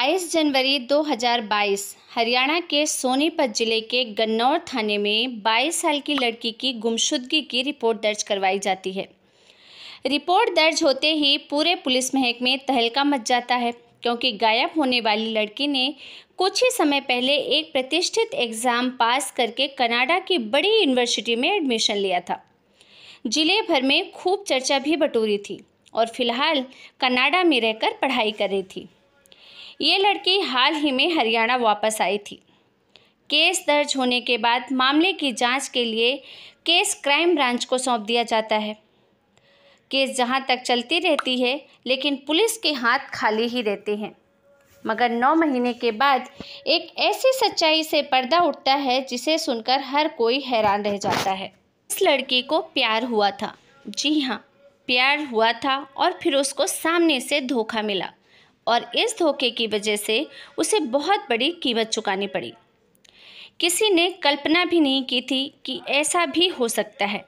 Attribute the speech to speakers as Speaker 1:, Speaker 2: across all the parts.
Speaker 1: 22 जनवरी 2022 हरियाणा के सोनीपत जिले के गन्नौर थाने में 22 साल की लड़की की गुमशुदगी की रिपोर्ट दर्ज करवाई जाती है। रिपोर्ट दर्ज होते ही पूरे पुलिस महकमे में तहलका मच जाता है, क्योंकि गायब होने वाली लड़की ने कुछ ही समय पहले एक प्रतिष्ठित एग्ज़ाम पास करके कनाडा की बड़ी यूनिवर्सिटी में एडमिशन लिया था। जिले भर में खूब चर्चा भी बटोरी थी और फिलहाल कनाडा में रहकर पढ़ाई कर रही थी। ये लड़की हाल ही में हरियाणा वापस आई थी। केस दर्ज होने के बाद मामले की जांच के लिए केस क्राइम ब्रांच को सौंप दिया जाता है। केस जहां तक चलती रहती है, लेकिन पुलिस के हाथ खाली ही रहते हैं। मगर 9 महीने के बाद एक ऐसी सच्चाई से पर्दा उठता है जिसे सुनकर हर कोई हैरान रह जाता है। इस लड़की को प्यार हुआ था। जी हाँ, प्यार हुआ था और फिर उसको सामने से धोखा मिला और इस धोखे की वजह से उसे बहुत बड़ी कीमत चुकानी पड़ी। किसी ने कल्पना भी नहीं की थी कि ऐसा भी हो सकता है।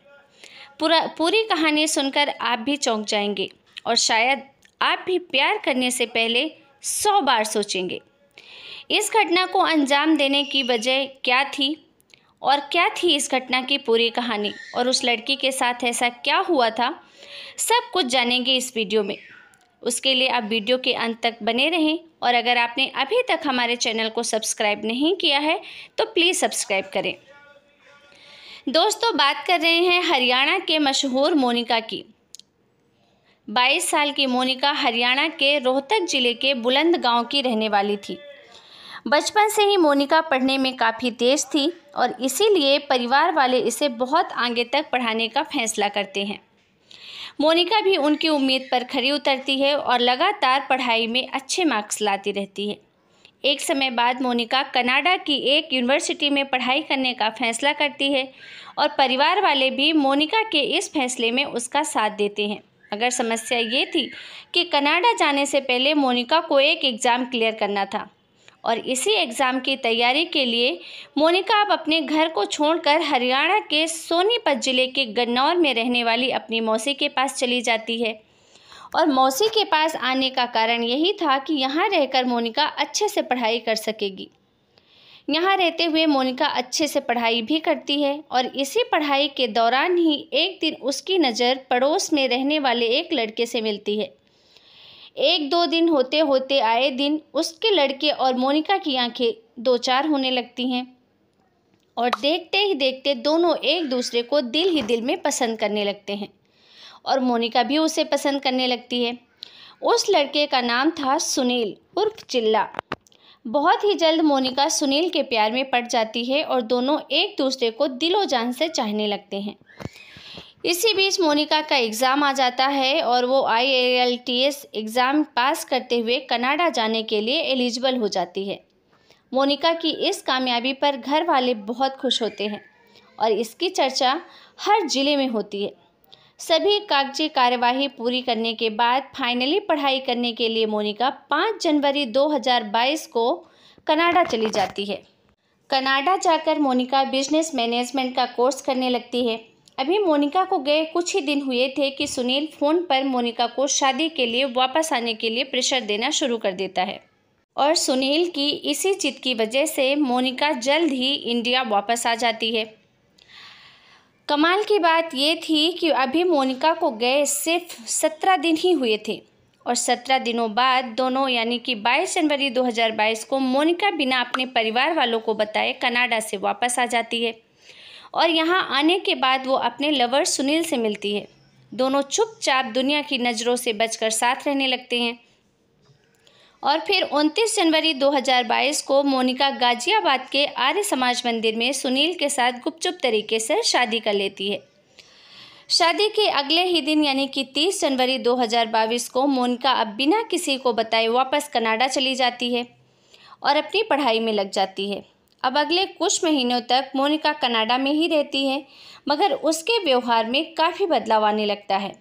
Speaker 1: पूरी कहानी सुनकर आप भी चौंक जाएंगे और शायद आप भी प्यार करने से पहले 100 बार सोचेंगे। इस घटना को अंजाम देने की वजह क्या थी और क्या थी इस घटना की पूरी कहानी और उस लड़की के साथ ऐसा क्या हुआ था, सब कुछ जानेंगे इस वीडियो में। उसके लिए आप वीडियो के अंत तक बने रहें और अगर आपने अभी तक हमारे चैनल को सब्सक्राइब नहीं किया है तो प्लीज़ सब्सक्राइब करें। दोस्तों, बात कर रहे हैं हरियाणा के मशहूर मोनिका की। 22 साल की मोनिका हरियाणा के रोहतक जिले के बुलंद गांव की रहने वाली थी। बचपन से ही मोनिका पढ़ने में काफ़ी तेज़ थी और इसीलिए परिवार वाले इसे बहुत आगे तक पढ़ाने का फैसला करते हैं। मोनिका भी उनकी उम्मीद पर खरी उतरती है और लगातार पढ़ाई में अच्छे मार्क्स लाती रहती है। एक समय बाद मोनिका कनाडा की एक यूनिवर्सिटी में पढ़ाई करने का फैसला करती है और परिवार वाले भी मोनिका के इस फैसले में उसका साथ देते हैं। मगर समस्या ये थी कि कनाडा जाने से पहले मोनिका को एक एग्ज़ाम क्लियर करना था और इसी एग्ज़ाम की तैयारी के लिए मोनिका अब अपने घर को छोड़कर हरियाणा के सोनीपत जिले के गन्नौर में रहने वाली अपनी मौसी के पास चली जाती है। और मौसी के पास आने का कारण यही था कि यहाँ रहकर मोनिका अच्छे से पढ़ाई कर सकेगी। यहाँ रहते हुए मोनिका अच्छे से पढ़ाई भी करती है और इसी पढ़ाई के दौरान ही एक दिन उसकी नज़र पड़ोस में रहने वाले एक लड़के से मिलती है। 1-2 दिन होते होते आए दिन उसके लड़के और मोनिका की आंखें दो चार होने लगती हैं और देखते ही देखते दोनों एक दूसरे को दिल ही दिल में पसंद करने लगते हैं और मोनिका भी उसे पसंद करने लगती है। उस लड़के का नाम था सुनील उर्फ चिल्ला। बहुत ही जल्द मोनिका सुनील के प्यार में पड़ जाती है और दोनों एक दूसरे को दिलो जान से चाहने लगते हैं। इसी बीच मोनिका का एग्ज़ाम आ जाता है और वो IELTS एग्ज़ाम पास करते हुए कनाडा जाने के लिए एलिजिबल हो जाती है। मोनिका की इस कामयाबी पर घर वाले बहुत खुश होते हैं और इसकी चर्चा हर ज़िले में होती है। सभी कागजी कार्यवाही पूरी करने के बाद फाइनली पढ़ाई करने के लिए मोनिका 5 जनवरी 2022 को कनाडा चली जाती है। कनाडा जाकर मोनिका बिजनेस मैनेजमेंट का कोर्स करने लगती है। अभी मोनिका को गए कुछ ही दिन हुए थे कि सुनील फ़ोन पर मोनिका को शादी के लिए वापस आने के लिए प्रेशर देना शुरू कर देता है और सुनील की इसी जिद की वजह से मोनिका जल्द ही इंडिया वापस आ जाती है। कमाल की बात ये थी कि अभी मोनिका को गए सिर्फ 17 दिन ही हुए थे और 17 दिनों बाद दोनों यानी कि 22 जनवरी 2022 को मोनिका बिना अपने परिवार वालों को बताए कनाडा से वापस आ जाती है और यहाँ आने के बाद वो अपने लवर सुनील से मिलती है। दोनों चुपचाप दुनिया की नज़रों से बचकर साथ रहने लगते हैं और फिर 29 जनवरी 2022 को मोनिका गाजियाबाद के आर्य समाज मंदिर में सुनील के साथ गुपचुप तरीके से शादी कर लेती है। शादी के अगले ही दिन यानी कि 30 जनवरी 2022 को मोनिका अब बिना किसी को बताए वापस कनाडा चली जाती है और अपनी पढ़ाई में लग जाती है। अब अगले कुछ महीनों तक मोनिका कनाडा में ही रहती है, मगर उसके व्यवहार में काफ़ी बदलाव आने लगता है।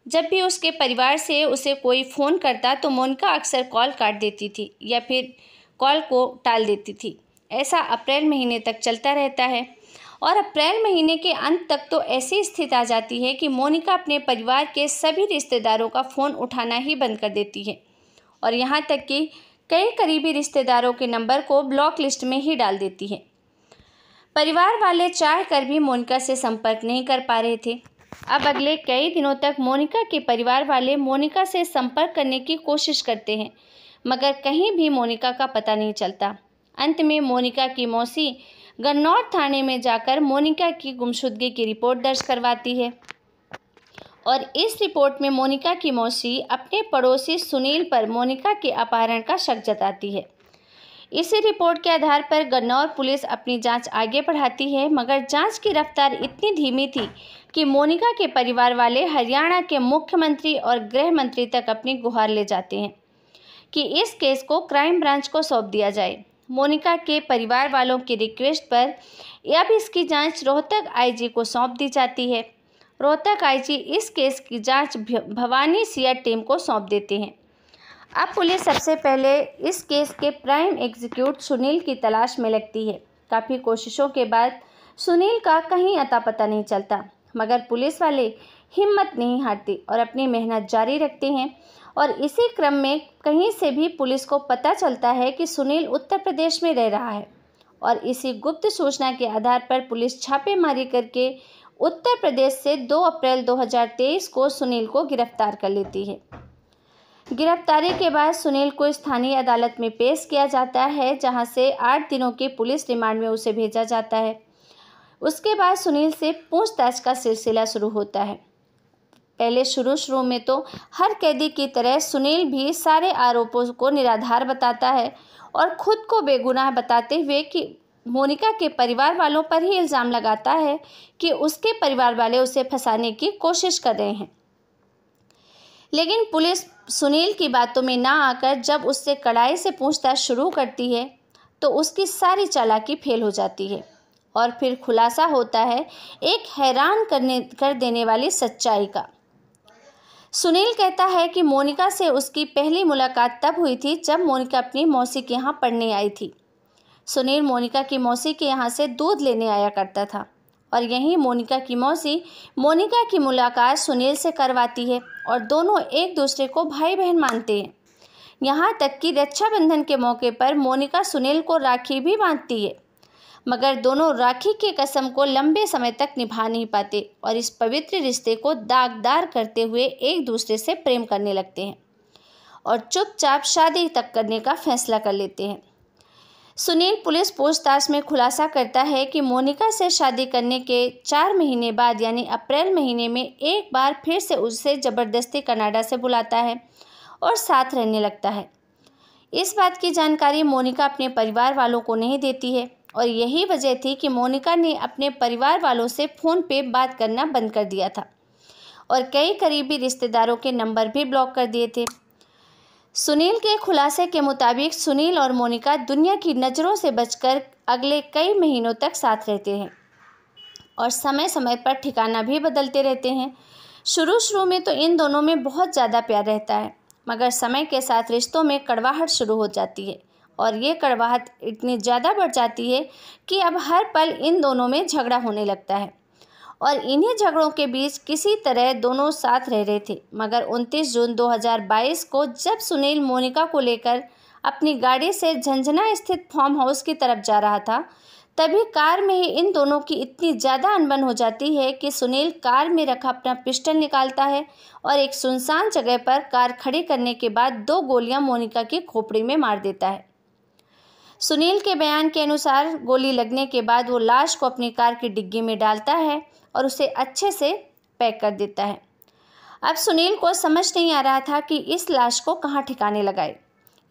Speaker 1: जब भी उसके परिवार से उसे कोई फ़ोन करता तो मोनिका अक्सर कॉल काट देती थी या फिर कॉल को टाल देती थी। ऐसा अप्रैल महीने तक चलता रहता है और अप्रैल महीने के अंत तक तो ऐसी स्थिति आ जाती है कि मोनिका अपने परिवार के सभी रिश्तेदारों का फ़ोन उठाना ही बंद कर देती है और यहाँ तक कि कई करीबी रिश्तेदारों के नंबर को ब्लॉक लिस्ट में ही डाल देती है। परिवार वाले चाह कर भी मोनिका से संपर्क नहीं कर पा रहे थे। अब अगले कई दिनों तक मोनिका के परिवार वाले मोनिका से संपर्क करने की कोशिश करते हैं, मगर कहीं भी मोनिका का पता नहीं चलता। अंत में मोनिका की मौसी गन्नौर थाने में जाकर मोनिका की गुमशुदगी की रिपोर्ट दर्ज करवाती है और इस रिपोर्ट में मोनिका की मौसी अपने पड़ोसी सुनील पर मोनिका के अपहरण का शक जताती है। इसी रिपोर्ट के आधार पर गन्नौर पुलिस अपनी जांच आगे बढ़ाती है, मगर जांच की रफ्तार इतनी धीमी थी कि मोनिका के परिवार वाले हरियाणा के मुख्यमंत्री और गृह मंत्री तक अपनी गुहार ले जाते हैं कि इस केस को क्राइम ब्रांच को सौंप दिया जाए। मोनिका के परिवार वालों की रिक्वेस्ट पर अब इसकी जांच रोहतक आईजी को सौंप दी जाती है। रोहतक आईजी इस केस की जांच भवानी सीआर टीम को सौंप देते हैं। अब पुलिस सबसे पहले इस केस के प्राइम एग्जीक्यूट सुनील की तलाश में लगती है। काफ़ी कोशिशों के बाद सुनील का कहीं अता पता नहीं चलता, मगर पुलिस वाले हिम्मत नहीं हारती और अपनी मेहनत जारी रखते हैं और इसी क्रम में कहीं से भी पुलिस को पता चलता है कि सुनील उत्तर प्रदेश में रह रहा है और इसी गुप्त सूचना के आधार पर पुलिस छापेमारी करके उत्तर प्रदेश से 2 अप्रैल 2023 को सुनील को गिरफ्तार कर लेती है। गिरफ्तारी के बाद सुनील को स्थानीय अदालत में पेश किया जाता है, जहां से 8 दिनों के पुलिस रिमांड में उसे भेजा जाता है। उसके बाद सुनील से पूछताछ का सिलसिला शुरू होता है। पहले शुरू में तो हर कैदी की तरह सुनील भी सारे आरोपों को निराधार बताता है और खुद को बेगुनाह बताते हुए कि मोनिका के परिवार वालों पर ही इल्ज़ाम लगाता है कि उसके परिवार वाले उसे फंसाने की कोशिश कर रहे हैं। लेकिन पुलिस सुनील की बातों में ना आकर जब उससे कड़ाई से पूछताछ शुरू करती है तो उसकी सारी चालाकी फेल हो जाती है और फिर खुलासा होता है एक हैरान कर देने वाली सच्चाई का। सुनील कहता है कि मोनिका से उसकी पहली मुलाकात तब हुई थी जब मोनिका अपनी मौसी के यहाँ पढ़ने आई थी। सुनील मोनिका की मौसी के यहाँ से दूध लेने आया करता था और यहीं मोनिका की मौसी मोनिका की मुलाकात सुनील से करवाती है और दोनों एक दूसरे को भाई बहन मानते हैं। यहाँ तक कि रक्षाबंधन के मौके पर मोनिका सुनील को राखी भी बांधती है, मगर दोनों राखी की कसम को लंबे समय तक निभा नहीं पाते और इस पवित्र रिश्ते को दागदार करते हुए एक दूसरे से प्रेम करने लगते हैं और चुपचाप शादी तक करने का फैसला कर लेते हैं। सुनील पुलिस पूछताछ में खुलासा करता है कि मोनिका से शादी करने के 4 महीने बाद यानी अप्रैल महीने में एक बार फिर से उसे ज़बरदस्ती कनाडा से बुलाता है और साथ रहने लगता है। इस बात की जानकारी मोनिका अपने परिवार वालों को नहीं देती है और यही वजह थी कि मोनिका ने अपने परिवार वालों से फ़ोन पे बात करना बंद कर दिया था और कई करीबी रिश्तेदारों के नंबर भी ब्लॉक कर दिए थे। सुनील के खुलासे के मुताबिक सुनील और मोनिका दुनिया की नज़रों से बचकर अगले कई महीनों तक साथ रहते हैं और समय समय पर ठिकाना भी बदलते रहते हैं। शुरू में तो इन दोनों में बहुत ज़्यादा प्यार रहता है, मगर समय के साथ रिश्तों में कड़वाहट शुरू हो जाती है और ये कड़वाहट इतनी ज़्यादा बढ़ जाती है कि अब हर पल इन दोनों में झगड़ा होने लगता है और इन्हीं झगड़ों के बीच किसी तरह दोनों साथ रह रहे थे। मगर 29 जून 2022 को जब सुनील मोनिका को लेकर अपनी गाड़ी से झंझना स्थित फार्म हाउस की तरफ जा रहा था, तभी कार में ही इन दोनों की इतनी ज़्यादा अनबन हो जाती है कि सुनील कार में रखा अपना पिस्टल निकालता है और एक सुनसान जगह पर कार खड़ी करने के बाद 2 गोलियां मोनिका की खोपड़ी में मार देता है। सुनील के बयान के अनुसार गोली लगने के बाद वो लाश को अपनी कार की डिग्गी में डालता है और उसे अच्छे से पैक कर देता है। अब सुनील को समझ नहीं आ रहा था कि इस लाश को कहाँ ठिकाने लगाए,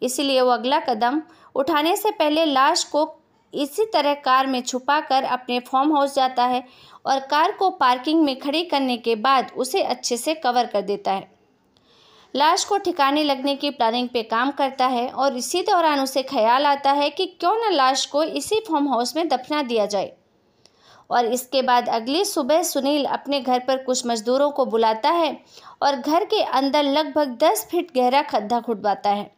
Speaker 1: इसीलिए वो अगला कदम उठाने से पहले लाश को इसी तरह कार में छुपाकर अपने फार्म हाउस जाता है और कार को पार्किंग में खड़ी करने के बाद उसे अच्छे से कवर कर देता है। लाश को ठिकाने लगने की प्लानिंग पे काम करता है और इसी दौरान उसे ख्याल आता है कि क्यों न लाश को इसी फार्म हाउस में दफना दिया जाए। और इसके बाद अगली सुबह सुनील अपने घर पर कुछ मजदूरों को बुलाता है और घर के अंदर लगभग 10 फीट गहरा खड्डा खुदवाता है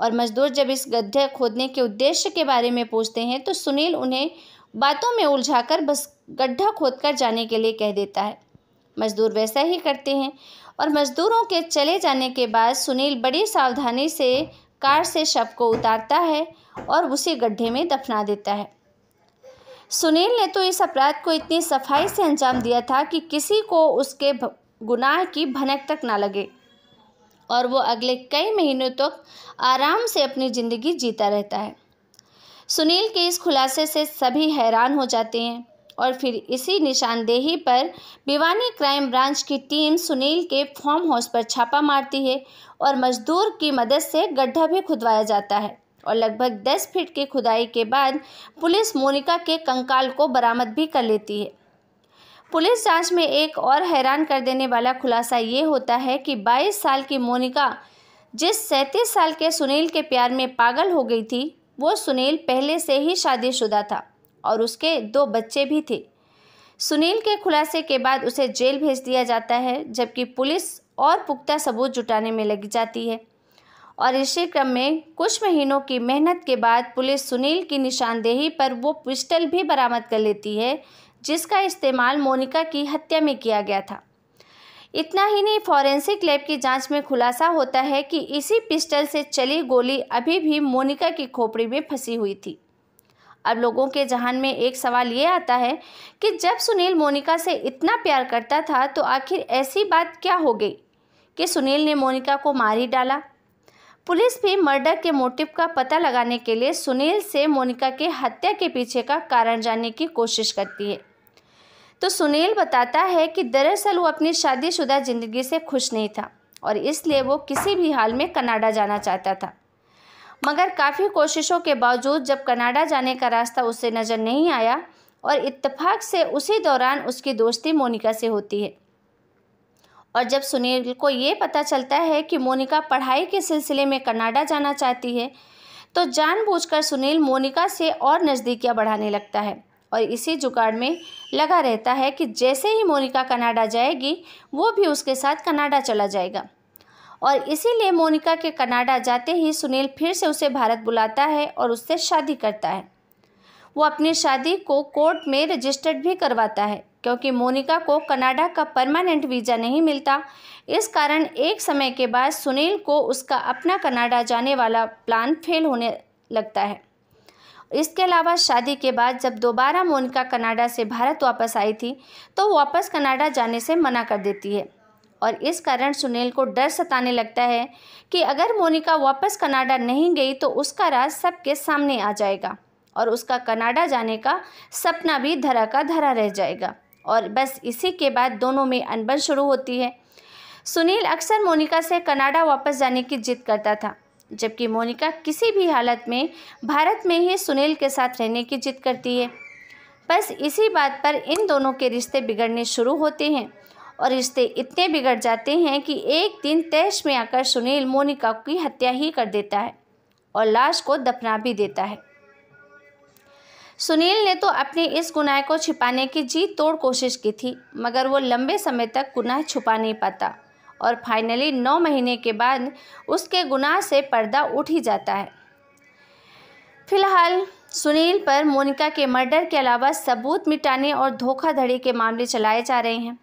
Speaker 1: और मजदूर जब इस गड्ढे खोदने के उद्देश्य के बारे में पूछते हैं तो सुनील उन्हें बातों में उलझाकर बस गड्ढा खोदकर जाने के लिए कह देता है। मजदूर वैसा ही करते हैं और मजदूरों के चले जाने के बाद सुनील बड़ी सावधानी से कार से शव को उतारता है और उसी गड्ढे में दफना देता है। सुनील ने तो इस अपराध को इतनी सफाई से अंजाम दिया था कि किसी को उसके गुनाह की भनक तक ना लगे और वो अगले कई महीनों तक आराम से अपनी ज़िंदगी जीता रहता है। सुनील के इस खुलासे से सभी हैरान हो जाते हैं और फिर इसी निशानदेही पर भिवानी क्राइम ब्रांच की टीम सुनील के फार्म हाउस पर छापा मारती है और मजदूर की मदद से गड्ढा भी खुदवाया जाता है और लगभग 10 फीट की खुदाई के बाद पुलिस मोनिका के कंकाल को बरामद भी कर लेती है। पुलिस जांच में एक और हैरान कर देने वाला खुलासा ये होता है कि 22 साल की मोनिका जिस 37 साल के सुनील के प्यार में पागल हो गई थी, वो सुनील पहले से ही शादीशुदा था और उसके 2 बच्चे भी थे। सुनील के खुलासे के बाद उसे जेल भेज दिया जाता है, जबकि पुलिस और पुख्ता सबूत जुटाने में लगी जाती है और इसी क्रम में कुछ महीनों की मेहनत के बाद पुलिस सुनील की निशानदेही पर वो पिस्टल भी बरामद कर लेती है जिसका इस्तेमाल मोनिका की हत्या में किया गया था। इतना ही नहीं, फॉरेंसिक लैब की जांच में खुलासा होता है कि इसी पिस्टल से चली गोली अभी भी मोनिका की खोपड़ी में फंसी हुई थी। अब लोगों के जहन में एक सवाल ये आता है कि जब सुनील मोनिका से इतना प्यार करता था तो आखिर ऐसी बात क्या हो गई कि सुनील ने मोनिका को मार ही डाला। पुलिस भी मर्डर के मोटिव का पता लगाने के लिए सुनील से मोनिका के हत्या के पीछे का कारण जानने की कोशिश करती है। तो सुनील बताता है कि दरअसल वो अपनी शादीशुदा ज़िंदगी से खुश नहीं था और इसलिए वो किसी भी हाल में कनाडा जाना चाहता था, मगर काफ़ी कोशिशों के बावजूद जब कनाडा जाने का रास्ता उसे नज़र नहीं आया और इत्तेफाक से उसी दौरान उसकी दोस्ती मोनिका से होती है। और जब सुनील को ये पता चलता है कि मोनिका पढ़ाई के सिलसिले में कनाडा जाना चाहती है तो जानबूझकर सुनील मोनिका से और नज़दीकियाँ बढ़ाने लगता है और इसी जुगाड़ में लगा रहता है कि जैसे ही मोनिका कनाडा जाएगी वो भी उसके साथ कनाडा चला जाएगा। और इसीलिए मोनिका के कनाडा जाते ही सुनील फिर से उसे भारत बुलाता है और उससे शादी करता है। वो अपनी शादी को कोर्ट में रजिस्टर्ड भी करवाता है क्योंकि मोनिका को कनाडा का परमानेंट वीज़ा नहीं मिलता। इस कारण एक समय के बाद सुनील को उसका अपना कनाडा जाने वाला प्लान फेल होने लगता है। इसके अलावा शादी के बाद जब दोबारा मोनिका कनाडा से भारत वापस आई थी तो वापस कनाडा जाने से मना कर देती है और इस कारण सुनील को डर सताने लगता है कि अगर मोनिका वापस कनाडा नहीं गई तो उसका राज सबके सामने आ जाएगा और उसका कनाडा जाने का सपना भी धरा का धरा रह जाएगा। और बस इसी के बाद दोनों में अनबन शुरू होती है। सुनील अक्सर मोनिका से कनाडा वापस जाने की जिद करता था, जबकि मोनिका किसी भी हालत में भारत में ही सुनील के साथ रहने की जिद करती है। बस इसी बात पर इन दोनों के रिश्ते बिगड़ने शुरू होते हैं और रिश्ते इतने बिगड़ जाते हैं कि एक दिन तैश में आकर सुनील मोनिका की हत्या ही कर देता है और लाश को दफना भी देता है। सुनील ने तो अपने इस गुनाह को छिपाने की जी तोड़ कोशिश की थी, मगर वो लंबे समय तक गुनाह छुपा नहीं पाता और फाइनली 9 महीने के बाद उसके गुनाह से पर्दा उठ ही जाता है। फिलहाल सुनील पर मोनिका के मर्डर के अलावा सबूत मिटाने और धोखाधड़ी के मामले चलाए जा रहे हैं।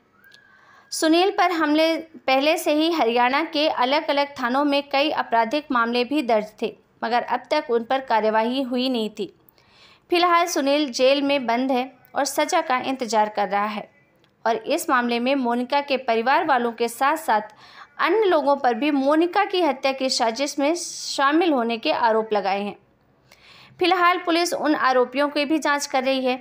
Speaker 1: सुनील पर हमले पहले से ही हरियाणा के अलग अलग थानों में कई आपराधिक मामले भी दर्ज थे, मगर अब तक उन पर कार्यवाही हुई नहीं थी। फिलहाल सुनील जेल में बंद है और सज़ा का इंतज़ार कर रहा है और इस मामले में मोनिका के परिवार वालों के साथ साथ अन्य लोगों पर भी मोनिका की हत्या की साजिश में शामिल होने के आरोप लगाए हैं। फिलहाल पुलिस उन आरोपियों की भी जांच कर रही है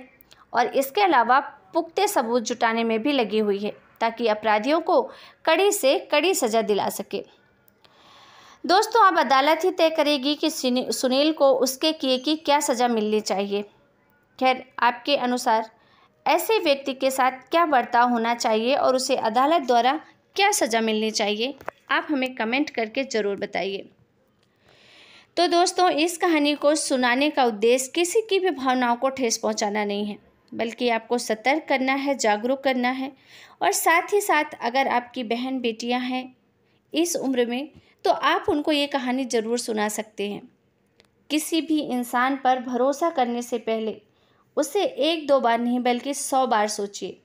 Speaker 1: और इसके अलावा पुख्ते सबूत जुटाने में भी लगी हुई है ताकि अपराधियों को कड़ी से कड़ी सज़ा दिला सके। दोस्तों, अब अदालत ही तय करेगी कि सुनील को उसके किए की क्या सज़ा मिलनी चाहिए। खैर, आपके अनुसार ऐसे व्यक्ति के साथ क्या बर्ताव होना चाहिए और उसे अदालत द्वारा क्या सज़ा मिलनी चाहिए, आप हमें कमेंट करके ज़रूर बताइए। तो दोस्तों, इस कहानी को सुनाने का उद्देश्य किसी की भी भावनाओं को ठेस पहुंचाना नहीं है, बल्कि आपको सतर्क करना है, जागरूक करना है। और साथ ही साथ अगर आपकी बहन बेटियां हैं इस उम्र में तो आप उनको ये कहानी ज़रूर सुना सकते हैं। किसी भी इंसान पर भरोसा करने से पहले उसे 1-2 बार नहीं बल्कि 100 बार सोचिए।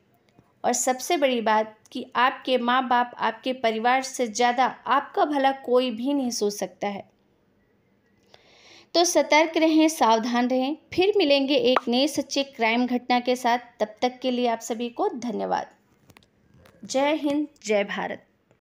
Speaker 1: और सबसे बड़ी बात कि आपके माँ बाप, आपके परिवार से ज़्यादा आपका भला कोई भी नहीं सोच सकता है। तो सतर्क रहें, सावधान रहें। फिर मिलेंगे एक नए सच्चे क्राइम घटना के साथ। तब तक के लिए आप सभी को धन्यवाद। जय हिंद, जय भारत।